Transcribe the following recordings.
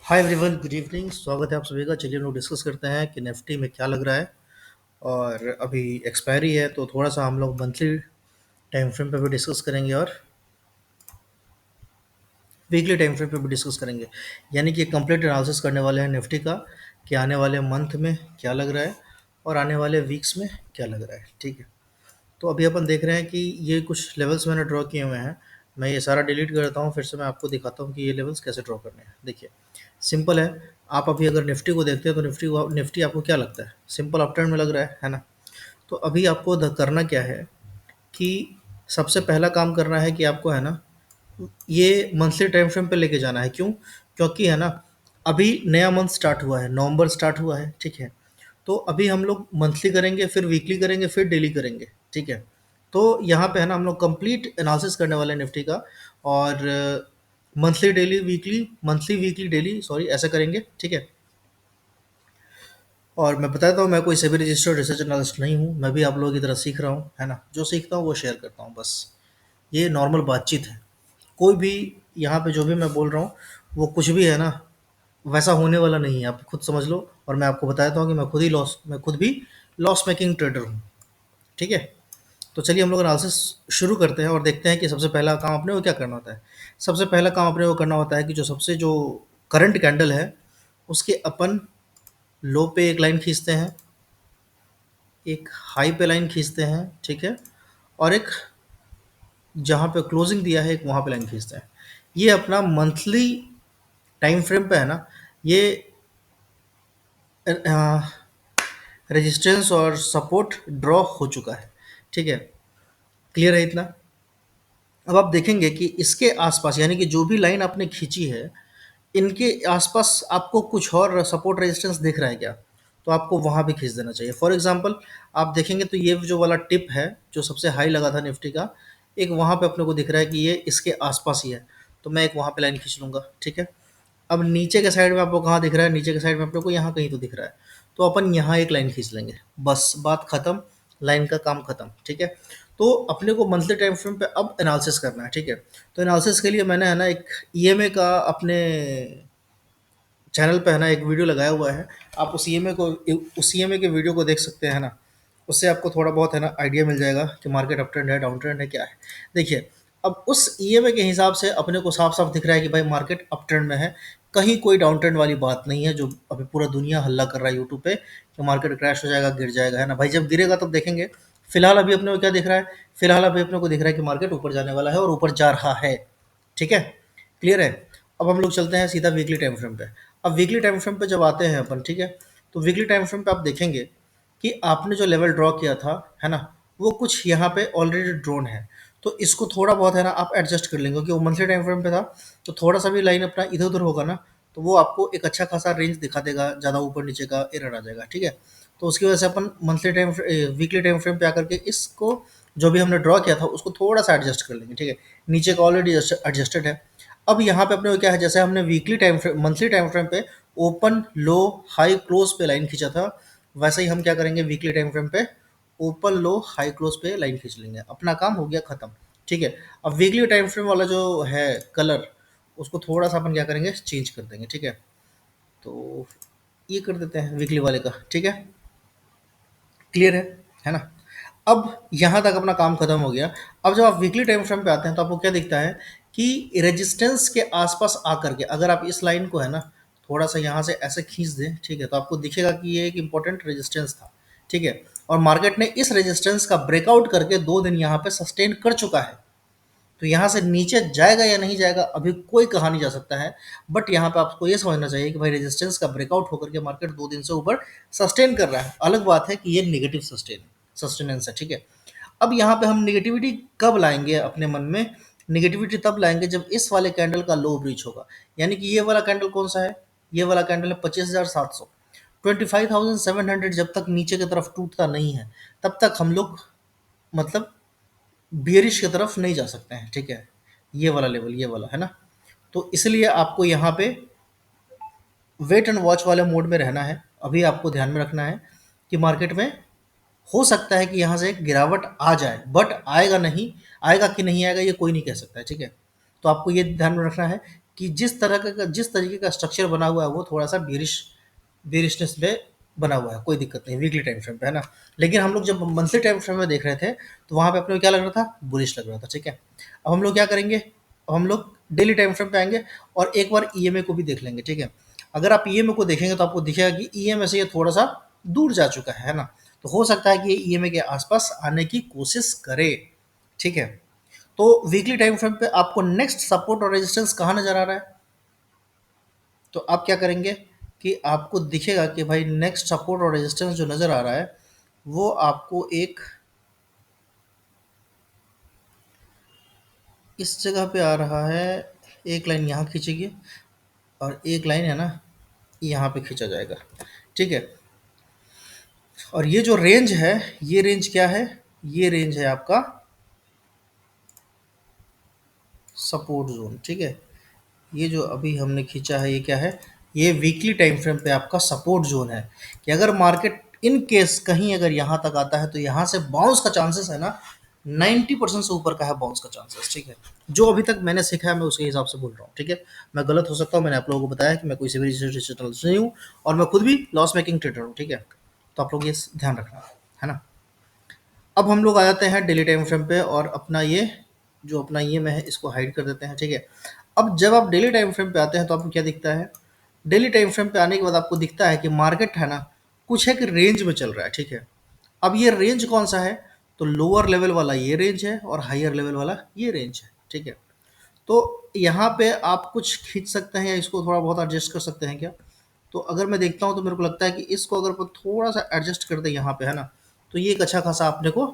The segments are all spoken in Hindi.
Hi everyone, good evening. स्वागत है आप सभी का। चलिए हम लोग डिस्कस करते हैं कि निफ्टी में क्या लग रहा है। और अभी एक्सपायरी है तो थोड़ा सा हम लोग मंथली टाइम फ्रेम पे भी डिस्कस करेंगे और वीकली टाइम फ्रेम पे भी डिस्कस करेंगे। यानी कि कंप्लीट एनालिसिस करने वाले हैं निफ्टी का कि आने वाले मंथ में क्या लग रहा है और आने वाले वीक्स में क्या लग रहा है। ठीक है, तो अभी अपन देख रहे हैं कि ये कुछ लेवल्स मैंने ड्रॉ किए हुए हैं। मैं ये सारा डिलीट करता हूँ, फिर से मैं आपको दिखाता हूँ कि ये लेवल्स कैसे ड्रॉ करने हैं। देखिए, सिंपल है। आप अभी अगर निफ्टी को देखते हैं तो निफ्टी आपको क्या लगता है? सिंपल अप ट्रेंड में लग रहा है ना? तो अभी आपको करना क्या है कि सबसे पहला काम करना है कि आपको है ना, ये मंथली टाइम फ्रेम पे लेके जाना है। क्यों? क्योंकि है ना, अभी नया मंथ स्टार्ट हुआ है, नवंबर स्टार्ट हुआ है। ठीक है, तो अभी हम लोग मंथली करेंगे, फिर वीकली करेंगे, फिर डेली करेंगे। ठीक है, तो यहाँ पे है ना हम लोग कंप्लीट एनालिसिस करने वाले हैं निफ्टी का। और monthly daily weekly, monthly weekly daily, sorry, ऐसा करेंगे। ठीक है, और मैं बताता हूँ, मैं कोई सेबी रजिस्टर्ड रिसर्च एनालिस्ट नहीं हूँ। मैं भी आप लोगों की तरह सीख रहा हूँ, है ना। जो सीखता हूँ वो शेयर करता हूँ, बस। ये नॉर्मल बातचीत है। कोई भी यहाँ पे जो भी मैं बोल रहा हूँ वो कुछ भी है ना वैसा होने वाला नहीं है। आप खुद समझ लो। और मैं आपको बताता हूँ कि मैं खुद भी लॉस मेकिंग ट्रेडर हूँ। ठीक है, तो चलिए हम लोग एनालिसिस शुरू करते हैं और देखते हैं कि सबसे पहला काम अपने को क्या करना होता है। सबसे पहला काम अपने को करना होता है कि जो करंट कैंडल है उसके अपन लो पे एक लाइन खींचते हैं, एक हाई पे लाइन खींचते हैं। ठीक है, और एक जहाँ पे क्लोजिंग दिया है एक वहाँ पे लाइन खींचते हैं। ये अपना मंथली टाइम फ्रेम पे है ना, ये रेजिस्टेंस और सपोर्ट ड्रॉ हो चुका है। ठीक है, क्लियर है इतना? अब आप देखेंगे कि इसके आसपास, यानी कि जो भी लाइन आपने खींची है, इनके आसपास आपको कुछ और सपोर्ट रेजिस्टेंस दिख रहा है क्या? तो आपको वहाँ भी खींच देना चाहिए। फॉर एग्जांपल, आप देखेंगे तो ये जो वाला टिप है जो सबसे हाई लगा था निफ्टी का, एक वहाँ पे अपने को दिख रहा है कि ये इसके आसपास ही है। तो मैं एक वहाँ पे लाइन खींच लूँगा। ठीक है, अब नीचे के साइड में आपको कहाँ दिख रहा है? नीचे के साइड में अपने को यहाँ कहीं तो दिख रहा है। तो अपन यहाँ एक लाइन खींच लेंगे, बस बात खत्म, लाइन का काम खत्म। ठीक है, तो अपने को मंथली टाइम फ्रेम पे अब एनालिसिस करना है। ठीक है, तो एनालिसिस के लिए मैंने है ना एक ईएमए का अपने चैनल पे है ना एक वीडियो लगाया हुआ है। आप उस ईएमए के वीडियो को देख सकते हैं ना। उससे आपको थोड़ा बहुत है ना आइडिया मिल जाएगा कि मार्केट अप ट्रेंड है, डाउन ट्रेंड है, क्या है। देखिए, अब उस ईएमए के हिसाब से अपने को साफ साफ दिख रहा है कि भाई मार्केट अप ट्रेंड में है। कहीं कोई डाउन ट्रेंड वाली बात नहीं है जो अभी पूरा दुनिया हल्ला कर रहा है यूट्यूब पे कि मार्केट क्रैश हो जाएगा, गिर जाएगा, है ना भाई। जब गिरेगा तब देखेंगे। फिलहाल अभी अपने को क्या दिख रहा है? फिलहाल अभी अपने को दिख रहा है कि मार्केट ऊपर जाने वाला है और ऊपर जा रहा है। ठीक है, क्लियर है? अब हम लोग चलते हैं सीधा वीकली टाइम फ्रेम पे। अब वीकली टाइम फ्रेम पे जब आते हैं अपन, ठीक है, तो वीकली टाइम फ्रेम पे आप देखेंगे कि आपने जो लेवल ड्रॉ किया था, है ना, वो कुछ यहाँ पे ऑलरेडी ड्रॉन है। तो इसको थोड़ा बहुत है ना आप एडजस्ट कर लेंगे, क्योंकि वो मंथली टाइम फ्रेम पे था। तो थोड़ा सा भी लाइन अपना इधर उधर होगा ना, तो वो आपको एक अच्छा खासा रेंज दिखा देगा, ज़्यादा ऊपर नीचे का एरर आ जाएगा। ठीक है, तो उसकी वजह से अपन वीकली टाइम फ्रेम पे आकर के इसको जो भी हमने ड्रॉ किया था उसको थोड़ा सा एडजस्ट कर लेंगे। ठीक है, नीचे का ऑलरेडी एडजस्टेड है। अब यहाँ पे अपने को क्या है, जैसे हमने मंथली टाइम फ्रेम पे ओपन लो हाई क्लोज पे लाइन खींचा था, वैसे ही हम क्या करेंगे वीकली टाइम फ्रेम पे ओपन लो हाई क्लोज पे लाइन खींच लेंगे। अपना काम हो गया खत्म। ठीक है, अब वीकली टाइम फ्रेम वाला जो है कलर, उसको थोड़ा सा अपन क्या करेंगे, चेंज कर देंगे। ठीक है, तो ये कर देते हैं वीकली वाले का। ठीक है, क्लियर है ना? अब यहाँ तक अपना काम खत्म हो गया। अब जब आप वीकली टाइम फ्रेम पे आते हैं तो आपको क्या दिखता है कि रेजिस्टेंस के आसपास आकर के अगर आप इस लाइन को है ना थोड़ा सा यहाँ से ऐसे खींच दें, ठीक है, तो आपको दिखेगा कि ये एक इंपॉर्टेंट रेजिस्टेंस था। ठीक है, और मार्केट ने इस रेजिस्टेंस का ब्रेकआउट करके 2 दिन यहाँ पे सस्टेन कर चुका है। तो यहाँ से नीचे जाएगा या नहीं जाएगा अभी कोई कहा नहीं जा सकता है। बट यहाँ पे आपको ये समझना चाहिए कि भाई रेजिस्टेंस का ब्रेकआउट होकर के मार्केट 2 दिन से ऊपर सस्टेन कर रहा है। अलग बात है कि ये नेगेटिव सस्टेनेंस है। ठीक है, अब यहाँ पे हम निगेटिविटी कब लाएंगे अपने मन में? निगेटिविटी तब लाएंगे जब इस वाले कैंडल का लो ब्रीच होगा। यानी कि ये वाला कैंडल कौन सा है? ये वाला कैंडल है 25,700। 25,700 जब तक नीचे की तरफ टूटता नहीं है तब तक हम लोग मतलब बियरिश की तरफ नहीं जा सकते हैं। ठीक है, ये वाला लेवल, ये वाला है ना। तो इसलिए आपको यहाँ पे वेट एंड वॉच वाले मोड में रहना है। अभी आपको ध्यान में रखना है कि मार्केट में हो सकता है कि यहाँ से एक गिरावट आ जाए, बट आएगा नहीं, आएगा कि नहीं आएगा ये कोई नहीं कह सकता है। ठीक है, तो आपको ये ध्यान में रखना है कि जिस तरीके का स्ट्रक्चर बना हुआ है वो थोड़ा सा बेरिशनेस में बना हुआ है, कोई दिक्कत नहीं वीकली टाइम फ्रेम पे, है ना। लेकिन हम लोग जब मंथली टाइम फ्रेम में देख रहे थे तो वहां पे अपने को क्या लग रहा था, बुलिश लग रहा था, ठीक है। अब हम लोग क्या करेंगे, अब हम लोग डेली टाइम फ्रेम पे आएंगे और एक बार ईएमए को भी देख लेंगे, ठीक है। अगर आप ईएमए को देखेंगे तो आपको दिखेगा कि ईएमए से ये थोड़ा सा दूर जा चुका है ना। तो हो सकता है कि ये ईएमए के आसपास आने की कोशिश करे, ठीक है। तो वीकली टाइम फ्रेम पे आपको नेक्स्ट सपोर्ट और रेजिस्टेंस कहाँ नजर आ रहा है, तो आप क्या करेंगे कि आपको दिखेगा कि भाई नेक्स्ट सपोर्ट और रेजिस्टेंस जो नज़र आ रहा है वो आपको एक इस जगह पे आ रहा है। एक लाइन यहाँ खींचेगी और एक लाइन है ना यहाँ पे खींचा जाएगा, ठीक है। और ये जो रेंज है, ये रेंज क्या है, ये रेंज है आपका सपोर्ट जोन, ठीक है। ये जो अभी हमने खींचा है ये क्या है, ये वीकली टाइम फ्रेम पे आपका सपोर्ट जोन है। कि अगर मार्केट इन केस कहीं अगर यहाँ तक आता है तो यहाँ से बाउंस का चांसेस है ना 90% से ऊपर का है बाउंस का चांसेस, ठीक है। जो अभी तक मैंने सीखा है मैं उसके हिसाब से बोल रहा हूँ, ठीक है। मैं गलत हो सकता हूँ, मैंने आप लोगों को बताया कि मैं कोई से भी रिसर्च नहीं हूँ और मैं खुद भी लॉस मेकिंग ट्रेडर हूँ, ठीक है। तो आप लोग ये ध्यान रखना, है ना। अब हम लोग आ जाते हैं डेली टाइम फ्रेम पे और अपना ये जो अपना ये में है इसको हाइड कर देते हैं, ठीक है। अब जब आप डेली टाइम फ्रेम पे आते हैं तो आपको क्या दिखता है, डेली टाइम फ्रेम पे आने के बाद आपको दिखता है कि मार्केट है ना कुछ एक रेंज में चल रहा है, ठीक है। अब ये रेंज कौन सा है, तो लोअर लेवल वाला ये रेंज है और हायर लेवल वाला ये रेंज है, ठीक है। तो यहाँ पे आप कुछ खींच सकते हैं या इसको थोड़ा बहुत एडजस्ट कर सकते हैं क्या। तो अगर मैं देखता हूँ तो मेरे को लगता है कि इसको अगर थोड़ा सा एडजस्ट कर दें यहाँ पे, है ना, तो ये एक अच्छा खासा अपने को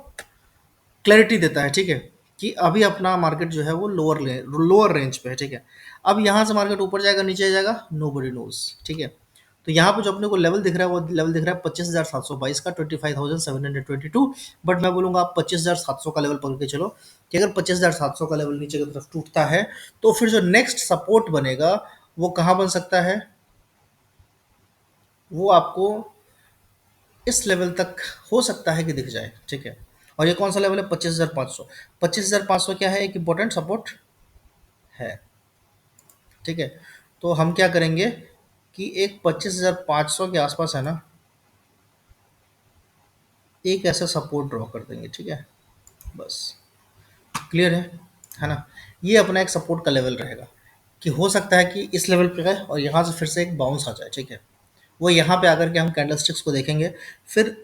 क्लैरिटी देता है, ठीक है। कि अभी अपना मार्केट जो है वो लोअर रेंज पे है, ठीक है। अब यहाँ से मार्केट ऊपर जाएगा नीचे जाएगा नो बडी नोज, ठीक है। तो यहाँ पे जो अपने को लेवल दिख रहा है वो लेवल दिख रहा है 25,722 का, 25,722। बट मैं बोलूँगा आप 25,700 का लेवल पकड़ के चलो कि अगर 25,700 का लेवल नीचे की तरफ टूटता है तो फिर जो नेक्स्ट सपोर्ट बनेगा वो कहाँ बन सकता है, वो आपको इस लेवल तक हो सकता है कि दिख जाए, ठीक है। और ये कौन सा लेवल है, 25,500। 25,500 क्या है, एक इंपॉर्टेंट सपोर्ट है, ठीक है। तो हम क्या करेंगे कि एक 25,500 के आसपास है ना एक ऐसा सपोर्ट ड्रॉ कर देंगे, ठीक है। बस क्लियर है ना। ये अपना एक सपोर्ट का लेवल रहेगा कि हो सकता है कि इस लेवल पे गए और यहाँ से फिर से एक बाउंस आ जाए, ठीक है। वो यहाँ पे आकर के हम कैंडलस्टिक्स को देखेंगे, फिर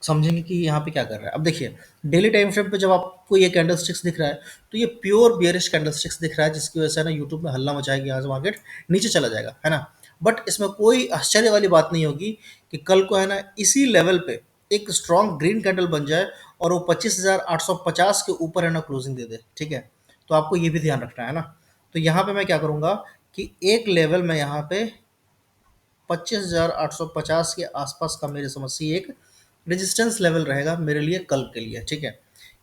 समझेंगे कि यहाँ पे क्या कर रहा है। अब देखिए डेली टाइम फ्रेम पे जब आपको ये कैंडलस्टिक्स दिख रहा है तो ये प्योर बियरिश कैंडलस्टिक्स दिख रहा है, जिसकी वजह से ना यूट्यूब में हल्ला मचाएगी, यहाँ से मार्केट नीचे चला जाएगा, है ना। बट इसमें कोई आश्चर्य वाली बात नहीं होगी कि कल को है ना इसी लेवल पे एक स्ट्रॉन्ग ग्रीन कैंडल बन जाए और वो 25,850 के ऊपर है ना क्लोजिंग दे दे, ठीक है। तो आपको ये भी ध्यान रखना है ना। तो यहाँ पे मैं क्या करूँगा कि एक लेवल में यहाँ पे 25,850 के आसपास का मेरी समझ से एक रेजिस्टेंस लेवल रहेगा मेरे लिए कल के लिए, ठीक है।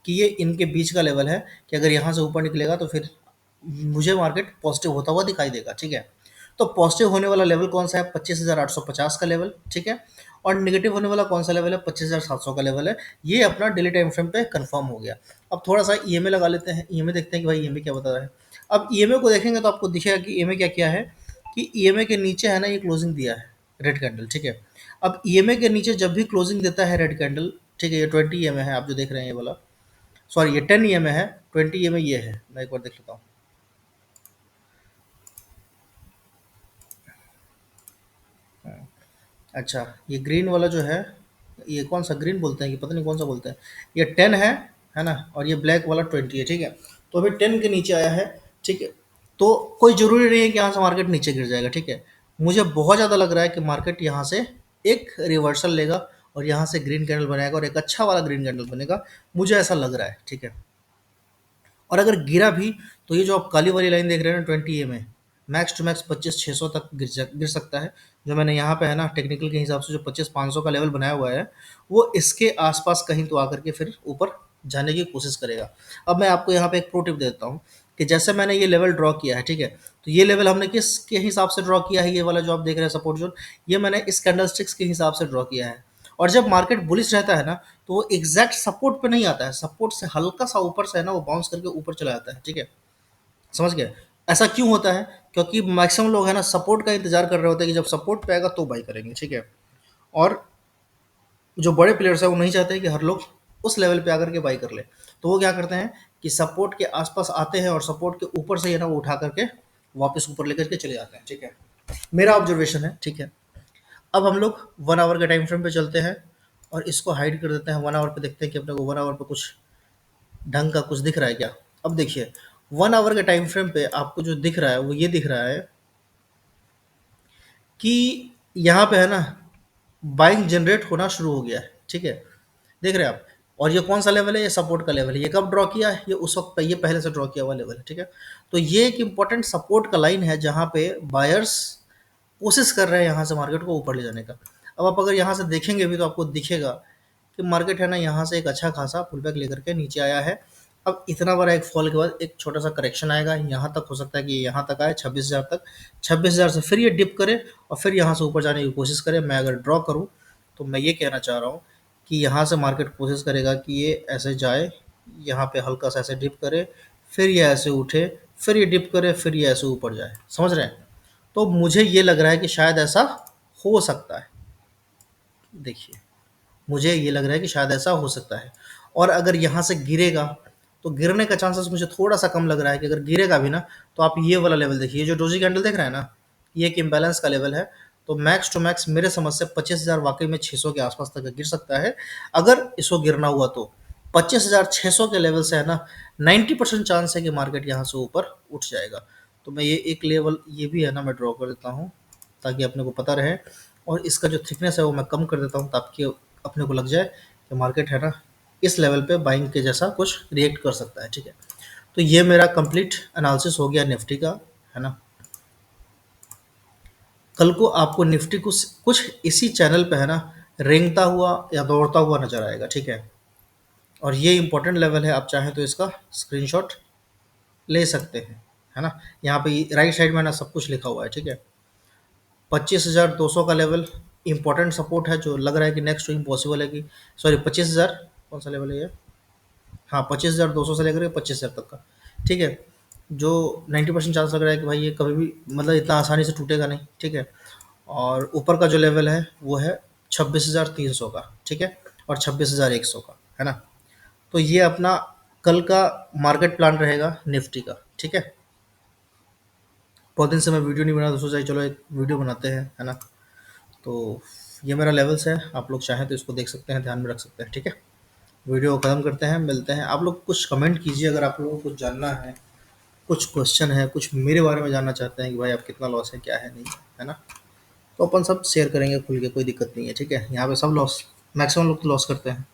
कि ये इनके बीच का लेवल है कि अगर यहाँ से ऊपर निकलेगा तो फिर मुझे मार्केट पॉजिटिव होता हुआ दिखाई देगा, ठीक है। तो पॉजिटिव होने वाला लेवल कौन सा है, 25,850 का लेवल, ठीक है। और निगेटिव होने वाला कौन सा लेवल है, 25,700 का लेवल है। ये अपना डेली टाइम फ्रेम पे कंफर्म हो गया। अब थोड़ा सा ईएमए लगा लेते हैं, ईएमए देखते हैं कि भाई ईएमए क्या बता रहा है। अब ईएमए को देखेंगे तो आपको दिखेगा कि ईएमए क्या किया है कि ईएमए के नीचे है ना ये क्लोजिंग दिया है रेड कैंडल, ठीक है। अब ईएमए के नीचे जब भी क्लोजिंग देता है रेड कैंडल, ठीक है, ये 20 ईएमए है आप जो देख रहे हैं ये वाला, सॉरी ये 10 ईएमए है, 20 ईएमए ये है, मैं एक बार देख लेता हूँ। अच्छा ये ग्रीन वाला जो है कौन सा ग्रीन बोलते हैं कि पता नहीं कौन सा बोलते हैं, ये 10 है ना, और ये ब्लैक वाला 20 है, ठीक है। तो अभी 10 के नीचे आया है, ठीक है। तो कोई ज़रूरी नहीं है कि यहाँ से मार्केट नीचे गिर जाएगा, ठीक है। मुझे बहुत ज़्यादा लग रहा है कि मार्केट यहाँ से एक रिवर्सल लेगा और यहाँ से ग्रीन कैंडल बनाएगा और एक अच्छा वाला ग्रीन कैंडल बनेगा, मुझे ऐसा लग रहा है, ठीक है। और अगर गिरा भी तो ये जो आप काली वाली लाइन देख रहे हैं ना 20 ए में, मैक्स टू मैक्स 25,600 तक गिर सकता है। जो मैंने यहाँ पे है ना टेक्निकल के हिसाब से जो 25,500 का लेवल बनाया हुआ है वो इसके आसपास कहीं तो आकर के फिर ऊपर जाने की कोशिश करेगा। अब मैं आपको यहाँ पे एक प्रो टिप देता हूँ कि जैसे मैंने ये लेवल ड्रॉ किया है, ठीक है। तो ये लेवल हमने किस के हिसाब से ड्रॉ किया है, ये वाला जो आप देख रहे हैं सपोर्ट जोन, ये मैंने इस कैंडलस्टिक्स के हिसाब से ड्रॉ किया है। और जब मार्केट बुलिश रहता है ना तो वो एग्जैक्ट सपोर्ट पे नहीं आता है, सपोर्ट से हल्का सा ऊपर से है ना वो बाउंस करके ऊपर चला जाता है, ठीक है। समझ गए। ऐसा क्यों होता है क्योंकि मैक्सिमम लोग है ना सपोर्ट का इंतजार कर रहे होते हैं कि जब सपोर्ट पे आएगा तो बाई करेंगे, ठीक है। और जो बड़े प्लेयर्स हैं वो नहीं चाहते कि हर लोग उस लेवल पे आकर के बाई कर ले, तो वो क्या करते हैं कि सपोर्ट के आसपास आते हैं और सपोर्ट के ऊपर से है ना वो उठा करके वापस ऊपर लेकर के चले जाते हैं, ठीक है। मेरा ऑब्जर्वेशन है, ठीक है। अब हम लोग 1 आवर के टाइम फ्रेम पे चलते हैं और इसको हाइड कर देते हैं। 1 आवर पे देखते हैं कि अपने को 1 आवर पे कुछ ढंग का कुछ दिख रहा है क्या। अब देखिए 1 आवर के टाइम फ्रेम पे आपको जो दिख रहा है वो ये दिख रहा है कि यहाँ पे है ना बाइंग जनरेट होना शुरू हो गया है, ठीक है। देख रहे हैं आप। और ये कौन सा लेवल है, ये सपोर्ट का लेवल है। ये कब ड्रॉ किया है, ये उस वक्त पे ये पहले से ड्रॉ किया हुआ लेवल है, ठीक है। तो ये एक इंपॉर्टेंट सपोर्ट का लाइन है जहाँ पे बायर्स कोशिश कर रहे हैं यहाँ से मार्केट को ऊपर ले जाने का। अब आप अगर यहाँ से देखेंगे भी तो आपको दिखेगा कि मार्केट है ना यहाँ से एक अच्छा खासा पुल बैक लेकर के नीचे आया है। अब इतना बड़ा एक फॉल के बाद एक छोटा सा करेक्शन आएगा, यहाँ तक हो सकता है कि यहाँ तक आए 26,000 तक। 26,000 से फिर ये डिप करे और फिर यहाँ से ऊपर जाने की कोशिश करे। मैं अगर ड्रॉ करूँ तो मैं ये कहना चाह रहा हूँ कि यहाँ से मार्केट कोशिश करेगा कि ये ऐसे जाए, यहाँ पे हल्का सा ऐसे डिप करे, फिर ये ऐसे उठे, फिर ये डिप करे, फिर ये ऐसे ऊपर जाए, समझ रहे हैं। तो मुझे ये लग रहा है कि शायद ऐसा हो सकता है। देखिए मुझे ये लग रहा है कि शायद ऐसा हो सकता है। और अगर यहाँ से गिरेगा तो गिरने का चांसेस मुझे थोड़ा सा कम लग रहा है कि अगर गिरेगा भी ना तो आप ये वाला लेवल देखिए, जो डोजी कैंडल देख रहे हैं ना, ये एक इम्बैलेंस का लेवल है। तो मैक्स टू मैक्स मेरे समझ से 25,000 वाकई में 600 के आसपास तक गिर सकता है। अगर इसको गिरना हुआ तो 25,600 के लेवल से है ना 90% चांस है कि मार्केट यहाँ से ऊपर उठ जाएगा। तो मैं ये एक लेवल ये भी है ना मैं ड्रॉ कर देता हूँ ताकि अपने को पता रहे। और इसका जो थिकनेस है वो मैं कम कर देता हूँ ताकि अपने को लग जाए कि मार्केट है ना इस लेवल पे बाइंग के जैसा कुछ रिएक्ट कर सकता है, ठीक है। तो ये मेरा कंप्लीट एनालिसिस हो गया निफ्टी का, है ना। कल को आपको निफ्टी कुछ इसी चैनल पे है ना रेंगता हुआ या दौड़ता हुआ नजर आएगा, ठीक है। और ये इंपॉर्टेंट लेवल है, आप चाहें तो इसका स्क्रीनशॉट ले सकते हैं, है ना। यहाँ पे राइट साइड में ना सब कुछ लिखा हुआ है, ठीक है। 25,200 का लेवल इंपॉर्टेंट सपोर्ट है, जो लग रहा है कि नेक्स्ट टू इम्पॉसिबल है कि सॉरी 25,000 कौन सा लेवल है ये, हाँ 25,200 से लेकर 25,000 तक का, ठीक है। जो 90% चांस लग रहा है कि भाई ये कभी भी मतलब इतना आसानी से टूटेगा नहीं, ठीक है। और ऊपर का जो लेवल है वो है 26,300 का, ठीक है, और 26,100 का, है ना। तो ये अपना कल का मार्केट प्लान रहेगा निफ्टी का, ठीक है। बहुत दिन से मैं वीडियो नहीं बना तो सोचा चलो एक वीडियो बनाते हैं, है ना। तो ये मेरा लेवल्स है, आप लोग चाहें तो इसको देख सकते हैं, ध्यान में रख सकते हैं, ठीक है। वीडियो को ख़त्म करते हैं, मिलते हैं। आप लोग कुछ कमेंट कीजिए अगर आप लोगों को कुछ जानना है, कुछ क्वेश्चन है, कुछ मेरे बारे में जानना चाहते हैं कि भाई आप कितना लॉस है क्या है नहीं, है ना। तो अपन सब शेयर करेंगे खुल के, कोई दिक्कत नहीं है, ठीक है। यहाँ पे सब लॉस, मैक्सिमम लोग तो लॉस करते हैं।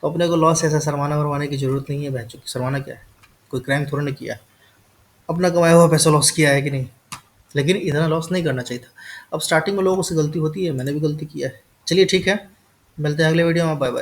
तो अपने को लॉस ऐसा शर्माना वरमाने की ज़रूरत नहीं है, बहन शर्माना क्या है, कोई क्राइम थोड़ा नहीं किया है। अपना कमाया हुआ पैसा लॉस किया है कि नहीं, लेकिन इतना लॉस नहीं करना चाहिए था। अब स्टार्टिंग में लोगों से गलती होती है, मैंने भी गलती किया है। चलिए ठीक है, मिलते हैं अगले वीडियो में, बाय बाय।